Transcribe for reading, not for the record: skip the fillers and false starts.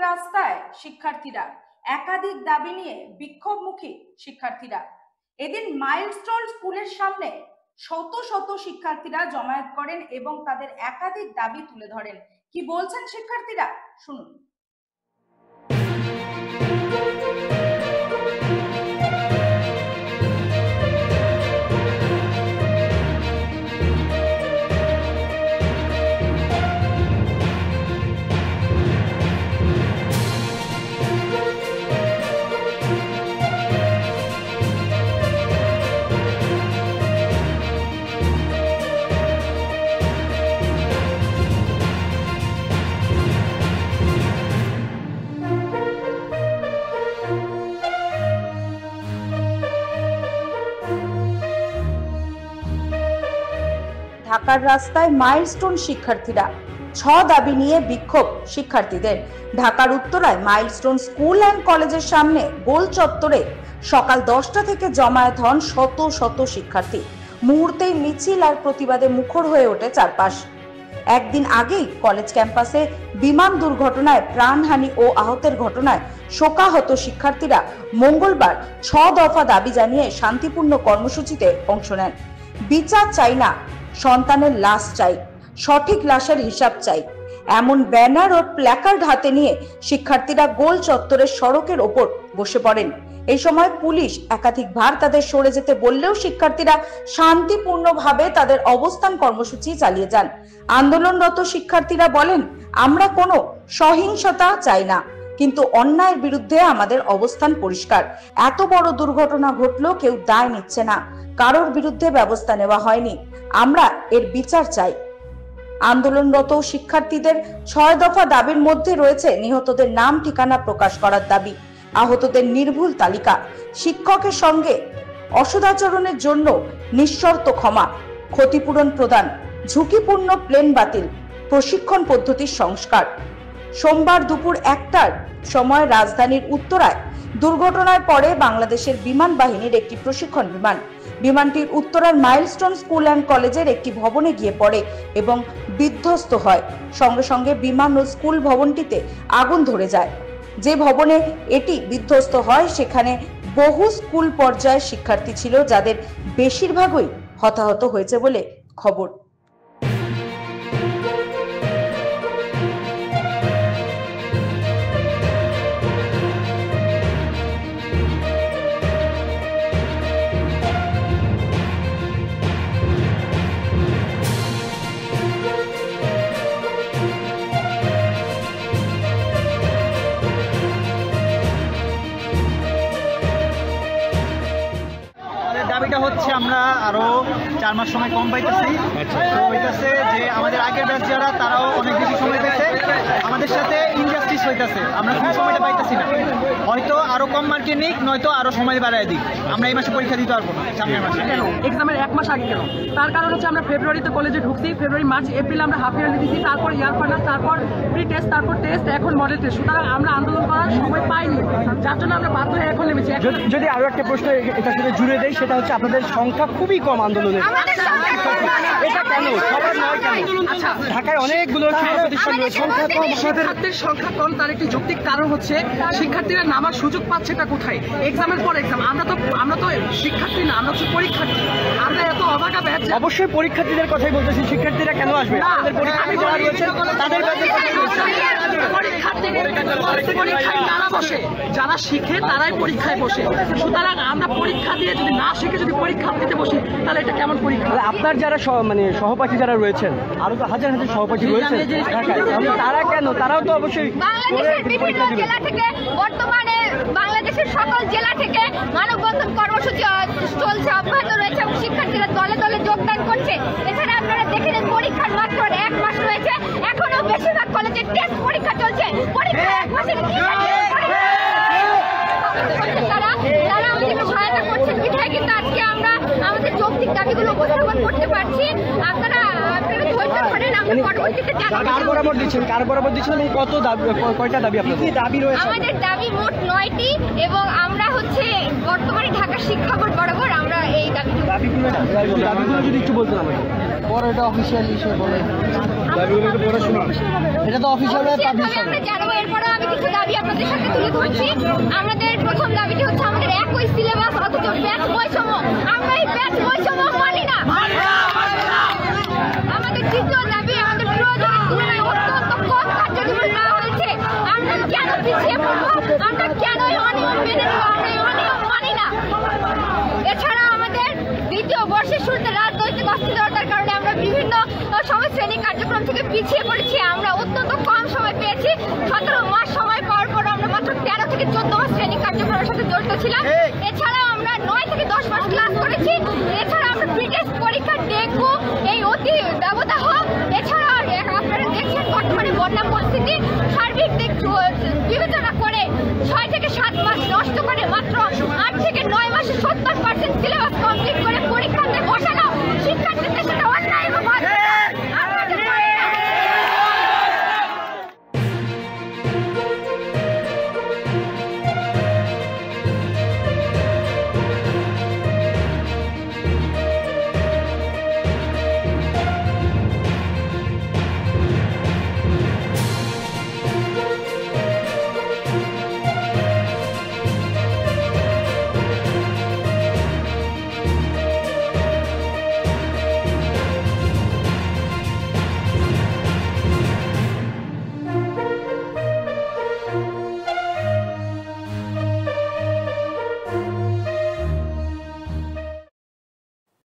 রাস্তায় শিক্ষার্থীরা, একাধিক দাবি নিয়ে বিক্ষোভমুখী শিক্ষার্থীরা। এদিন মাইলস্টোন স্কুলের সামনে শত শত শিক্ষার্থীরা জমায়েত করেন এবং তাদের একাধিক দাবি তুলে ধরেন। কি বলছেন শিক্ষার্থীরা, শুনুন। ঢাকার রাস্তায় মাইলস্টোন শিক্ষার্থীরা, 6 দাবি নিয়ে বিক্ষোভ শিক্ষার্থীদের। ঢাকার উত্তরায় মাইলস্টোন স্কুল অ্যান্ড কলেজের সামনে গোল চত্বরে সকাল 10টা থেকে জমায়েত হন শত শত শিক্ষার্থী। মুহূর্তেই মিছিল আর প্রতিবাদে মুখর হয়ে ওঠে চারপাশ। একদিন আগেই কলেজ ক্যাম্পাসে বিমান দুর্ঘটনায় প্রাণহানি ও আহতের ঘটনায় শোকাহত শিক্ষার্থীরা মঙ্গলবার 6 দফা দাবি জানিয়ে শান্তিপূর্ণ কর্মসূচিতে অংশ নেন। বিচার চাই না, সন্তানের লাশ চাই, সঠিক লাশের হিসাব চাই, এমন ব্যানার ও প্ল্যাকার্ড হাতে নিয়ে শিক্ষার্থীরা গোল চত্বরের সড়কের ওপর বসে পড়েন। এই সময় পুলিশ একাধিকবার তাদের সরে যেতে বললেও শিক্ষার্থীরা শান্তিপূর্ণভাবে তাদের অবস্থান কর্মসূচি চালিয়ে যান। আন্দোলনরত শিক্ষার্থীরা বলেন, আমরা কোনো সহিংসতা চাই না, কিন্তু অন্যায়ের বিরুদ্ধে আমাদের অবস্থান পরিষ্কার। এত বড় দুর্ঘটনা ঘটলো, কেউ দায় নিচ্ছে না, কারোর বিরুদ্ধে ব্যবস্থা নেওয়া হয়নি, আমরা এর বিচার চাই। আন্দোলনরত শিক্ষার্থীদের 6 দফা দাবির মধ্যে রয়েছে নিহতদের নাম ঠিকানা প্রকাশ করার দাবি, আহতদের নির্ভুল তালিকা, শিক্ষকের সঙ্গে অসদাচরণের জন্য নিঃশর্ত ক্ষমা, ক্ষতিপূরণ প্রদান, ঝুঁকিপূর্ণ প্লেন বাতিল, প্রশিক্ষণ পদ্ধতির সংস্কার। সোমবার দুপুর 1টার সময় রাজধানীর উত্তরায় দুর্ঘটনার পরে বাংলাদেশের বিমান বাহিনীর একটি প্রশিক্ষণ বিমানটির উত্তরার মাইলস্টোন স্কুল অ্যান্ড কলেজের একটি ভবনে গিয়ে পড়ে এবং বিধ্বস্ত হয়। সঙ্গে সঙ্গে বিমান ও স্কুল ভবনটিতে আগুন ধরে যায়। যে ভবনে এটি বিধ্বস্ত হয় সেখানে বহু স্কুল পর্যায়ের শিক্ষার্থী ছিল, যাদের বেশিরভাগই হতাহত হয়েছে বলে খবর। দাবিটা হচ্ছে আমরা আরো 4 মাস সময় কম পাইতেছি। তো হইতেছে যে আমাদের আগের ব্যাচ যারা তারাও অনেক বেশি সময় পেয়েছে, আমাদের সাথে ইনজাস্টিস হইতেছে, আমরা কোনো সময়টা পাইতেছি না। হয়তো আরো কম মার্কে নিক, নয়তো আরো সময় বাড়ায় দিক, আমরা এই মাসে পরীক্ষা দিতে পারবো না। সামনের মাসে কেন এক্সামের 1 মাস আগে কেন? তার কারণ হচ্ছে আমরা ফেব্রুয়ারিতে কলেজে ঢুকছি, ফেব্রুয়ারি মার্চ এপ্রিল আমরা হাফ ইয়ারলি দিচ্ছি, তারপর ইয়ার ফাইনাল, তারপর প্রি টেস্ট, তারপর টেস্ট, এখন মডেল টেস্ট। সুতরাং আমরা আন্দোলন করার সময় পাইনি, যার জন্য আমরা বাধ্য হয়ে এখন নেমেছি। যদি আরো একটা প্রশ্ন এটার সাথে জুড়ে দেয়, সেটা হচ্ছে আপনাদের সংখ্যা খুবই কম আন্দোলনের, এটা কেন? সবার নয় কেন? আচ্ছা, ঢাকায় অনেকগুলো প্রতিষ্ঠান রয়েছে, সংখ্যা কম। শিক্ষার্থীর সংখ্যা কম, তার একটি যৌক্তিক কারণ হচ্ছে শিক্ষার্থীরা নামার সুযোগ পাচ্ছে এটা কোথায়? এক্সামের পর এক্সাম। আমরা তো শিক্ষার্থী না, আমরা হচ্ছে পরীক্ষার্থী। আমরা এত অবাকা ব্যাচ। অবশ্যই পরীক্ষার্থীদের কথাই বলতেছি, শিক্ষার্থীরা কেন আসবে? আমাদের পরীক্ষার্থী যারা রয়েছে তাদের পরীক্ষায় তারা বসে, যারা শিখে তারাই পরীক্ষায় বসে। সুতরাং আমরা পরীক্ষা দিয়ে যদি না শিখে যদি পরীক্ষা দিতে বসি, তাহলে এটা কেমন পরীক্ষা? আপনার যারা সহপাঠী যারা রয়েছেন, আরো তো হাজার হাজার সহপাঠী রয়েছে, তারা কেন? তারাও তো অবশ্যই বাংলাদেশের বিভিন্ন জেলা থেকে, বর্তমানে বাংলাদেশের সকল জেলা থেকে মানববন্ধন কর্মসূচি চলছে, অব্যাহত রয়েছে এবং শিক্ষার্থীরা দলে দলে যোগদান করছে। এখানে আপনারা দেখেন পরীক্ষার মাত্র 1 মাস রয়েছে, এখনো বেশিরভাগ কলেজে টেস্ট পরীক্ষা চলছে। পরীক্ষা 1 মাসের কি তারা আমাদেরকে সহায়তা করছেন বিধায় কিন্তু আজকে আমরা আমাদের যৌক্তিক দাবিগুলো উপস্থাপন করতে পারছি। আপনারা ধৈর্য ধরেন, আমরা পরবর্তীতে কার বরাবর দিচ্ছেন কত দাবি, কয়টা দাবি আপনাদের? দাবি রয়েছে আমাদের দাবি মোট 9টি এবং আমরা হচ্ছে বর্তমানে ঢাকা শিক্ষা বোর্ড বরাবর আমরা এই দাবিগুলো যদি একটু বলতেন আমাকে। পরে এটা অফিসিয়াল ইস্যু বলে দাবিগুলো পড়াশোনা, এটা তো অফিসিয়াল ভাবে পাবলিশ হবে। আমরা জানাবো, এরপরে আমি কিছু ধরছি। আমাদের প্রথম দাবিটি হচ্ছে আমাদের একই সিলেবাস অথচ ব্যাচ বৈষম্য। আমরা এই ব্যাচ বৈষম্য মানি না। আমাদের তৃতীয় দাবি আমাদের প্রয়োজনের তুলনায় অত্যন্ত কম কার্যক্রম নেওয়া হয়েছে। আমরা কেন পিছিয়ে পড়বো? আমরা কেন এই অনিয়ম মেনে নেব? আমরা এই অনিয়ম মানি না। এছাড়া আমাদের দ্বিতীয় বর্ষের শুরুতে রাজনৈতিক অস্থিরতার কারণে আমরা বিভিন্ন শ্রেণী কার্যক্রম থেকে পিছিয়ে পড়েছি। আমরা অত্যন্ত কম সময় পেয়েছি। 17 মাস সময় পাওয়ার পর আমরা মাত্র 13 থেকে 14 মাস শ্রেণী কার্যক্রমের সাথে জড়িত ছিলাম। এছাড়াও আমরা 9 থেকে 10 মাস ক্লাস করেছি। এছাড়া আমরা প্রি-টেস্ট পরীক্ষা, ডেঙ্গু, এই অতি ব্যবদাহ, এছাড়া আপনারা দেখছেন বর্তমানে বন্যা পরিস্থিতি, সার্বিক দিক বিবেচনা করে 6 থেকে 7 মাস নষ্ট করে মাত্র 8 থেকে 9 মাসে 70% সিলেবাস